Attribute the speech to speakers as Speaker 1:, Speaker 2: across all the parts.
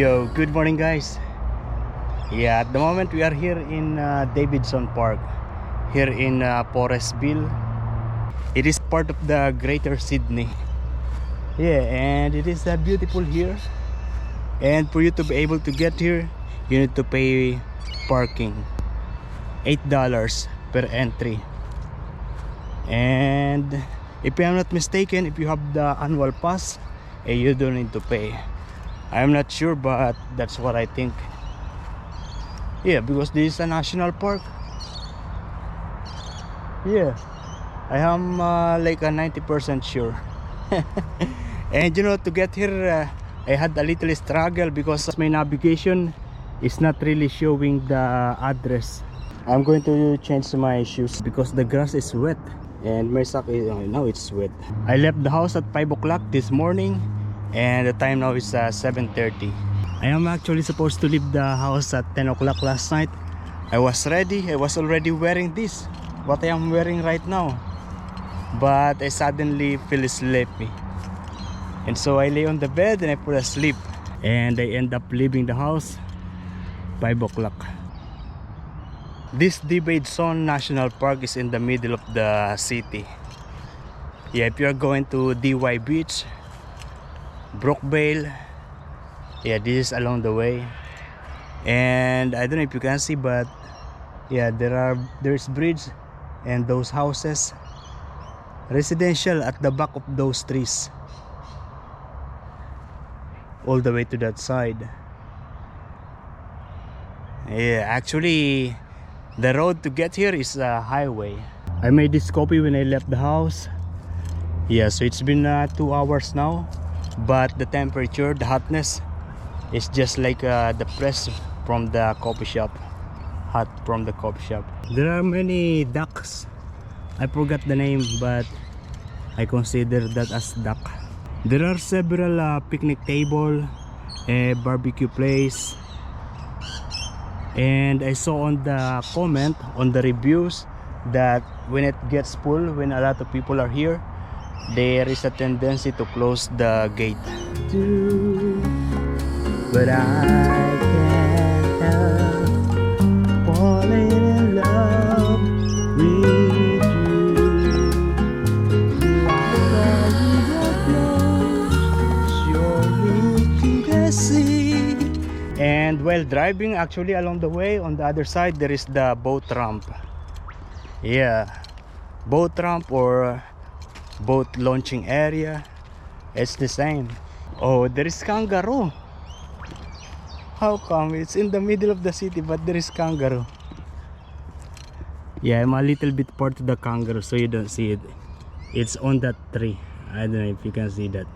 Speaker 1: Yo, good morning guys. Yeah, at the moment we are here in Davidson Park, here in Forestville. It is part of the Greater Sydney. Yeah, and it is beautiful here. And for you to be able to get here, you need to pay parking, $8 per entry. And if I'm not mistaken, if you have the annual pass, you don't need to pay. I'm not sure, but that's what I think. Yeah, because this is a national park. Yeah, I am like a 90% sure. And you know, to get here, I had a little struggle because my navigation is not really showing the address. I'm going to change my shoes because the grass is wet and my sock is, now it's wet. I left the house at 5 o'clock this morning and the time now is 7:30. I am actually supposed to leave the house at 10 o'clock last night. I was ready. I was already wearing this, what I am wearing right now, but I suddenly feel sleepy, and so I lay on the bed and I put asleep, and I end up leaving the house 5 o'clock. This Davidson National Park is in the middle of the city. Yeah, if you are going to DY Beach, Brookvale, yeah, this is along the way. And I don't know if you can see, but yeah, there's bridge and those houses, residential at the back of those trees, all the way to that side. Yeah, actually the road to get here is a highway. I made this copy when I left the house. Yeah, so it's been 2 hours now, but the temperature, the hotness is just like the press from the coffee shop, hot from the coffee shop. There are many ducks. I forgot the name, but I consider that as duck. There are several picnic table, a barbecue place, and I saw on the comment on the reviews that when it gets full, when a lot of people are here, there is a tendency to close the gate. But I can't help falling in love with you. Like a river flows surely to the sea. And while driving, actually along the way, on the other side, there is the boat ramp. Yeah, boat ramp or boat launching area. It's the same. Oh, there is kangaroo. How come? It's in the middle of the city, but there is kangaroo. Yeah, I'm a little bit part of the kangaroo, so you don't see it. It's on that tree. I don't know if you can see that.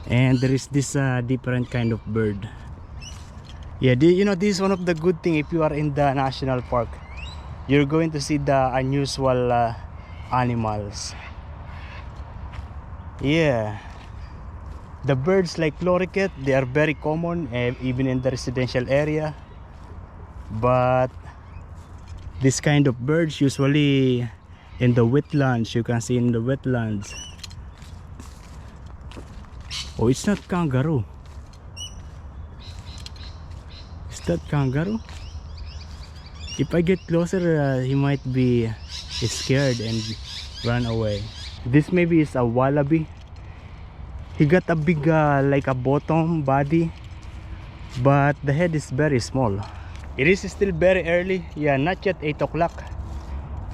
Speaker 1: And there is this different kind of bird. Yeah, you know, this is one of the good thing if you are in the national park. You're going to see the unusual animals. Yeah, the birds like loriket, they are very common even in the residential area, but this kind of birds usually in the wetlands. You can see in the wetlands. Oh, it's not kangaroo. Is that kangaroo? If I get closer, he might be scared and run away. This maybe is a wallaby. He got a big like a bottom body, but the head is very small. It is still very early. Yeah, not yet 8 o'clock,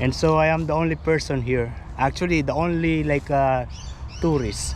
Speaker 1: and so I am the only person here, actually the only like tourist.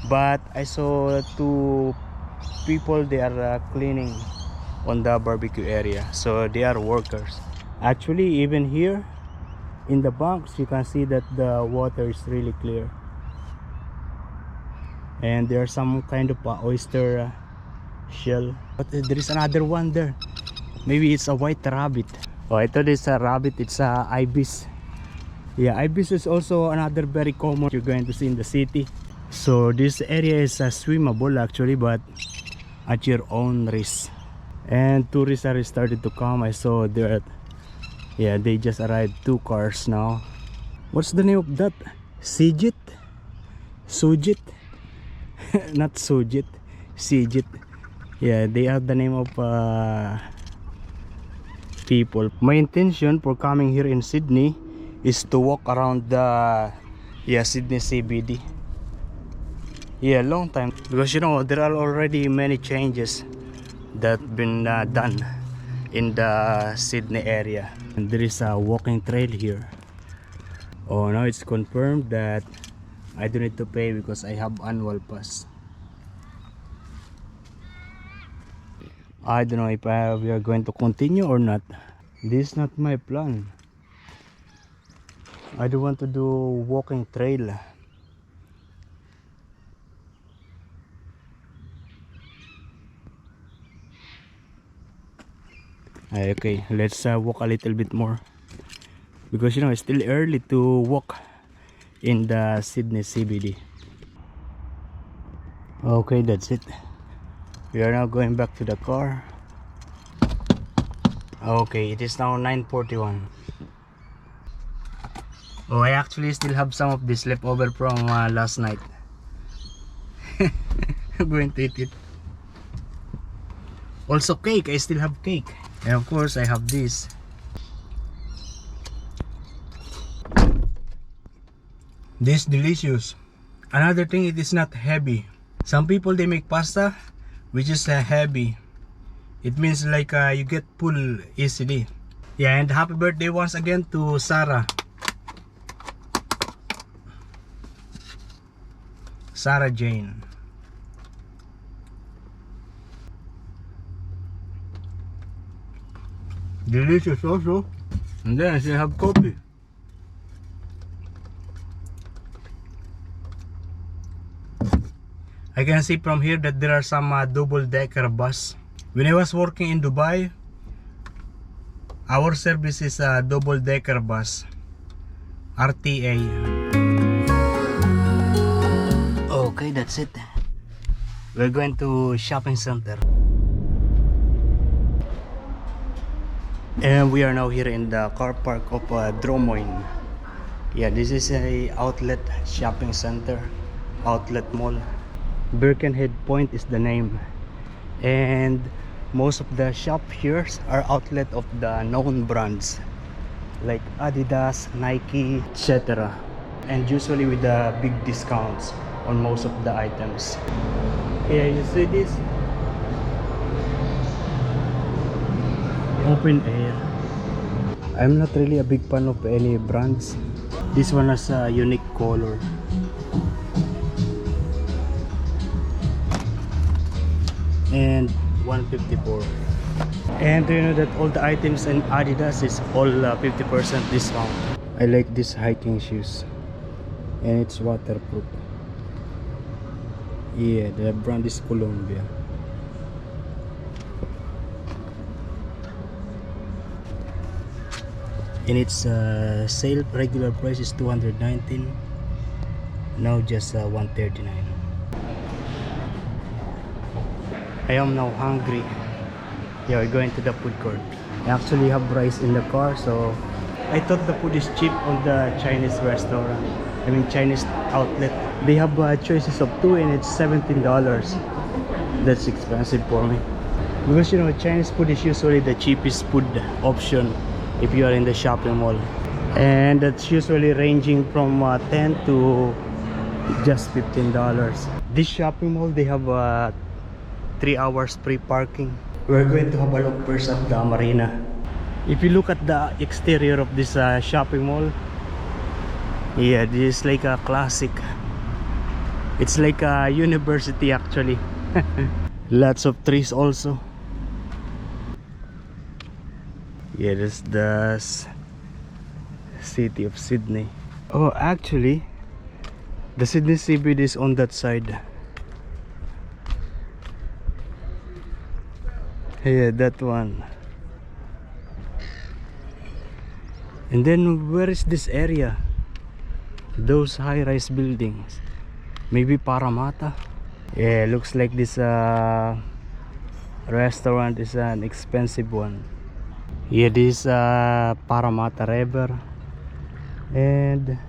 Speaker 1: But I saw 2 people. They are cleaning on the barbecue area, so they are workers. Actually, even here in the banks, you can see that the water is really clear, and there's some kind of oyster shell. But there is another one there. Maybe it's a white rabbit. Oh, I thought it's a rabbit. It's a ibis. Yeah, ibis is also another very common you're going to see in the city. So this area is swimmable actually, but at your own risk. And tourists are started to come. I saw there. Yeah, they just arrived. 2 cars now. What's the name of that? Sijit? Sujit? Not Sujit. Sijit. Yeah, they have the name of people. My intention for coming here in Sydney is to walk around the Sydney CBD. Yeah, long time, because you know there are already many changes that been done in the Sydney area, and there is a walking trail here. Oh, now it's confirmed that I don't need to pay because I have annual pass. I don't know if we are going to continue or not. This is not my plan. I don't want to do walking trail. Okay, let's walk a little bit more, because you know it's still early to walk in the Sydney CBD. Okay, that's it. We are now going back to the car. Okay, it is now 9:41. Oh, I actually still have some of this leftover from last night. I'm going to eat it. Also cake, I still have cake. And of course I have this. This delicious. Another thing, it is not heavy. Some people they make pasta which is heavy. It means like you get full easily. Yeah, and happy birthday once again to Sarah Jane. Delicious also. And then I still have coffee. I can see from here that there are some double-decker bus. When I was working in Dubai, our service is a double-decker bus, RTA. Okay, that's it. We're going to shopping center. And we are now here in the car park of Dromoine. Yeah, this is a outlet shopping center, outlet mall. Birkenhead Point is the name, and most of the shop here are outlet of the known brands like Adidas, Nike, etc. And usually with the big discounts on most of the items. Yeah, you see this? Open air. I'm not really a big fan of any brands. This one has a unique color. And 154. And do you know that all the items in Adidas is all 50% discount. I like these hiking shoes, and it's waterproof. Yeah, the brand is Columbia. And its sale regular price is $219, now just $139. I am now hungry. Yeah, we're going to the food court. I actually have rice in the car, so I thought the food is cheap on the Chinese restaurant. I mean Chinese outlet. They have choices of two and it's $17. That's expensive for me, because you know Chinese food is usually the cheapest food option if you are in the shopping mall, and that's usually ranging from 10 to just $15. This shopping mall, they have 3 hours free parking. We're going to have a look first at the marina. If you look at the exterior of this shopping mall, yeah, this is like a classic. It's like a university actually. Lots of trees also. Yeah, this is the city of Sydney. Oh, actually the Sydney CBD is on that side. Yeah, that one. And then where is this area? Those high-rise buildings. Maybe Parramatta. Yeah, looks like this restaurant is an expensive one. Yeah, this Parramatta River, and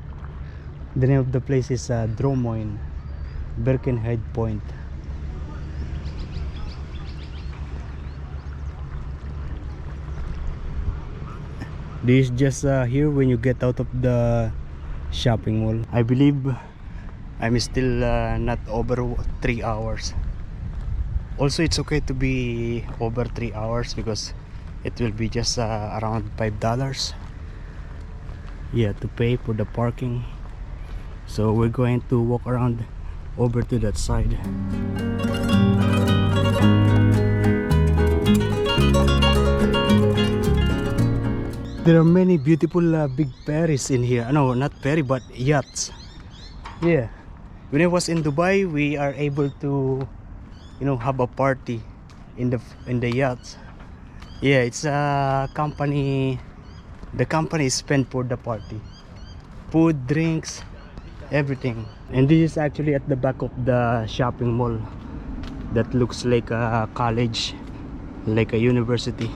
Speaker 1: the name of the place is Dromoine, Birkenhead Point. This is just here when you get out of the shopping mall. I believe I'm still not over 3 hours. Also, it's okay to be over 3 hours because it will be just around $5, yeah, to pay for the parking. So we're going to walk around over to that side. There are many beautiful big ferries in here. No, not ferry, but yachts. Yeah, when I was in Dubai, we are able to, you know, have a party in the yachts. Yeah, it's a company. The company is spent for the party, food, drinks, everything. And this is actually at the back of the shopping mall. That looks like a college, like a university.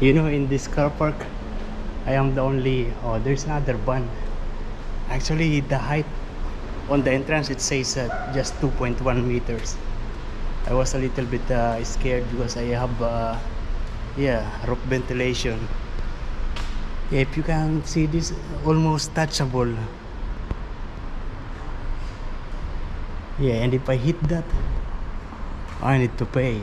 Speaker 1: You know, in this car park, I am the only. Oh, there's another van. Actually, the height on the entrance, it says just 2.1 meters. I was a little bit scared because I have yeah, roof ventilation. Yeah, if you can see this, almost touchable. Yeah, and if I hit that, I need to pay.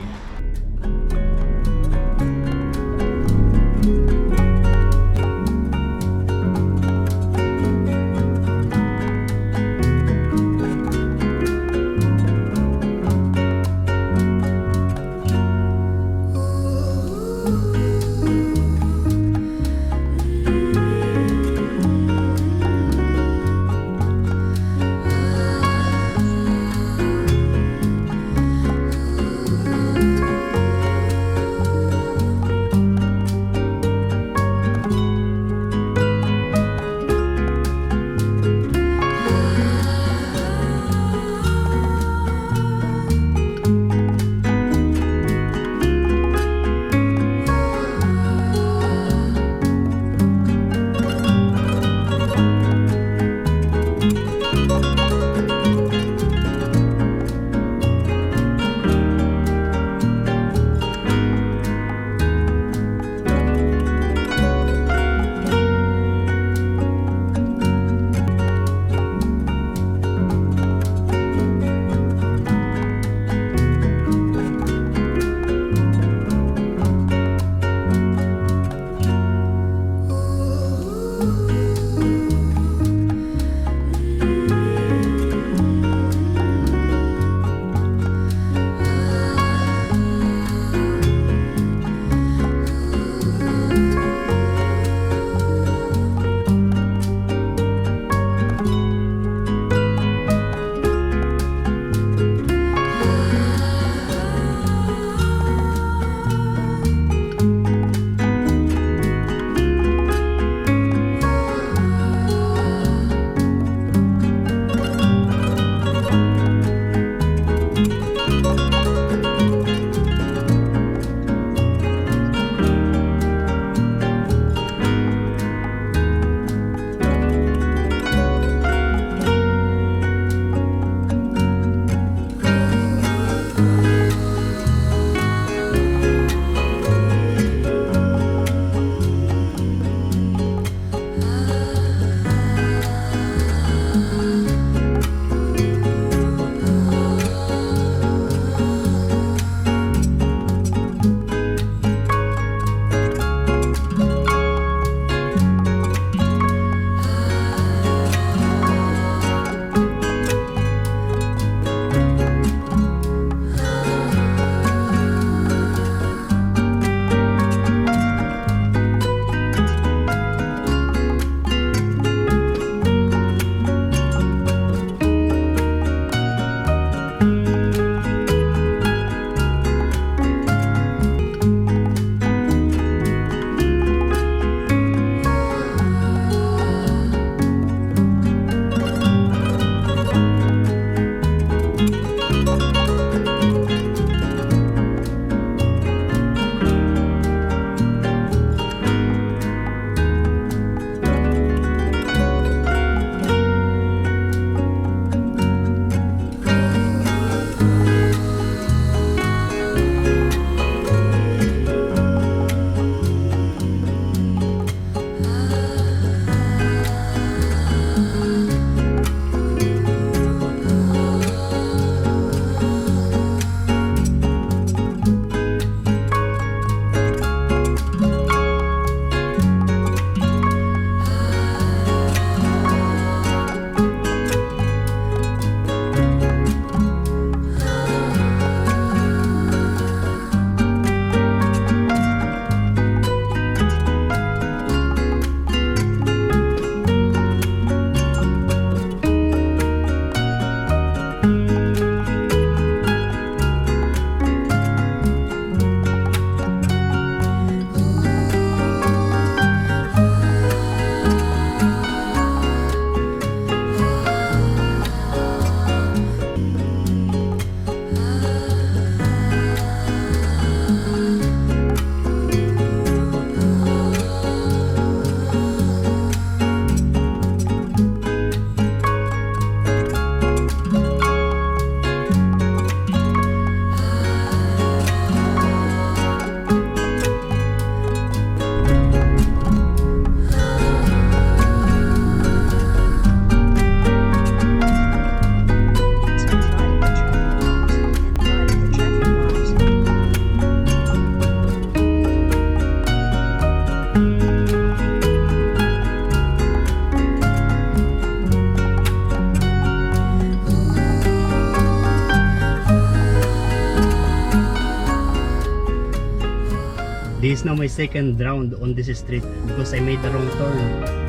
Speaker 1: This is now my second round on this street because I made the wrong turn.